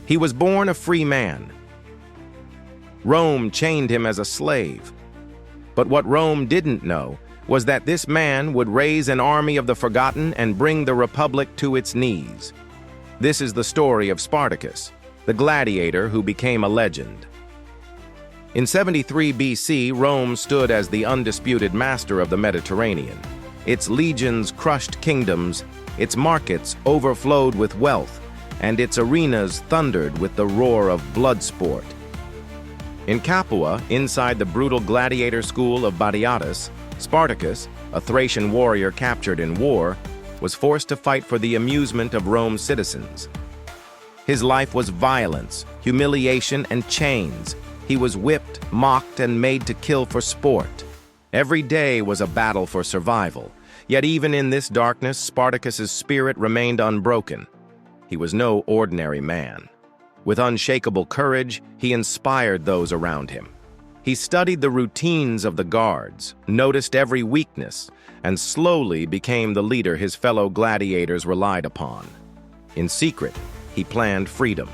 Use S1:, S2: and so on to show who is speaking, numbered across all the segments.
S1: He was born a free man. Rome chained him as a slave. But what Rome didn't know was that this man would raise an army of the forgotten and bring the Republic to its knees. This is the story of Spartacus, the gladiator who became a legend. In 73 BC, Rome stood as the undisputed master of the Mediterranean. Its legions crushed kingdoms, its markets overflowed with wealth, and its arenas thundered with the roar of blood sport. In Capua, inside the brutal gladiator school of Gladiator, Spartacus, a Thracian warrior captured in war, was forced to fight for the amusement of Rome's citizens. His life was violence, humiliation, and chains. He was whipped, mocked, and made to kill for sport. Every day was a battle for survival. Yet even in this darkness, Spartacus's spirit remained unbroken. He was no ordinary man. With unshakable courage, he inspired those around him. He studied the routines of the guards, noticed every weakness, and slowly became the leader his fellow gladiators relied upon. In secret, he planned freedom.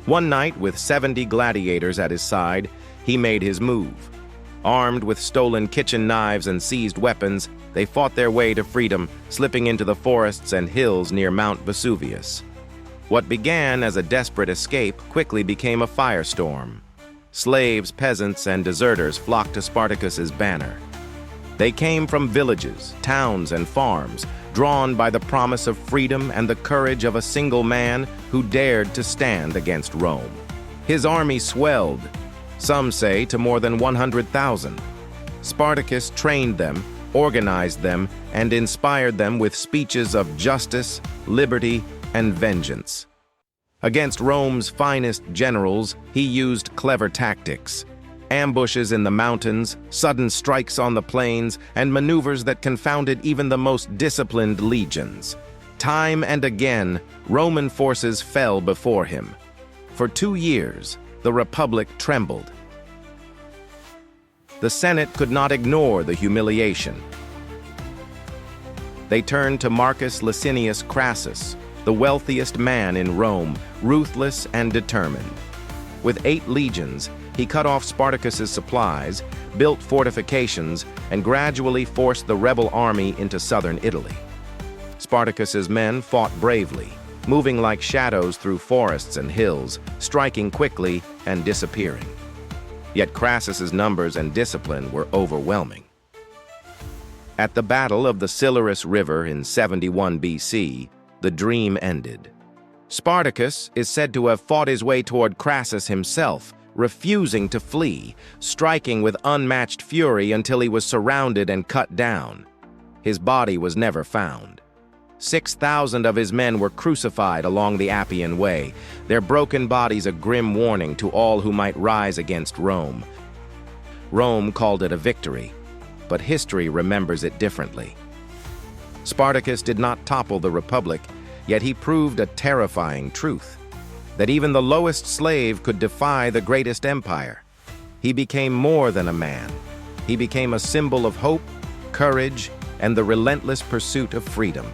S1: One night, with 70 gladiators at his side, he made his move. Armed with stolen kitchen knives and seized weapons, they fought their way to freedom, slipping into the forests and hills near Mount Vesuvius. What began as a desperate escape quickly became a firestorm. Slaves, peasants, and deserters flocked to Spartacus's banner. They came from villages, towns, and farms, drawn by the promise of freedom and the courage of a single man who dared to stand against Rome. His army swelled, some say to more than 100,000. Spartacus trained them, organized them, and inspired them with speeches of justice, liberty, and vengeance. Against Rome's finest generals, he used clever tactics. Ambushes in the mountains, sudden strikes on the plains, and maneuvers that confounded even the most disciplined legions. Time and again, Roman forces fell before him. For 2 years, the Republic trembled. The Senate could not ignore the humiliation. They turned to Marcus Licinius Crassus, the wealthiest man in Rome, ruthless and determined. With 8 legions, he cut off Spartacus's supplies, built fortifications, and gradually forced the rebel army into southern Italy. Spartacus's men fought bravely, moving like shadows through forests and hills, striking quickly and disappearing. Yet Crassus's numbers and discipline were overwhelming. At the Battle of the Silarus River in 71 BC, the dream ended. Spartacus is said to have fought his way toward Crassus himself, refusing to flee, striking with unmatched fury until he was surrounded and cut down. His body was never found. 6,000 of his men were crucified along the Appian Way, their broken bodies a grim warning to all who might rise against Rome. Rome called it a victory, but history remembers it differently. Spartacus did not topple the Republic, yet he proved a terrifying truth, that even the lowest slave could defy the greatest empire. He became more than a man. He became a symbol of hope, courage, and the relentless pursuit of freedom.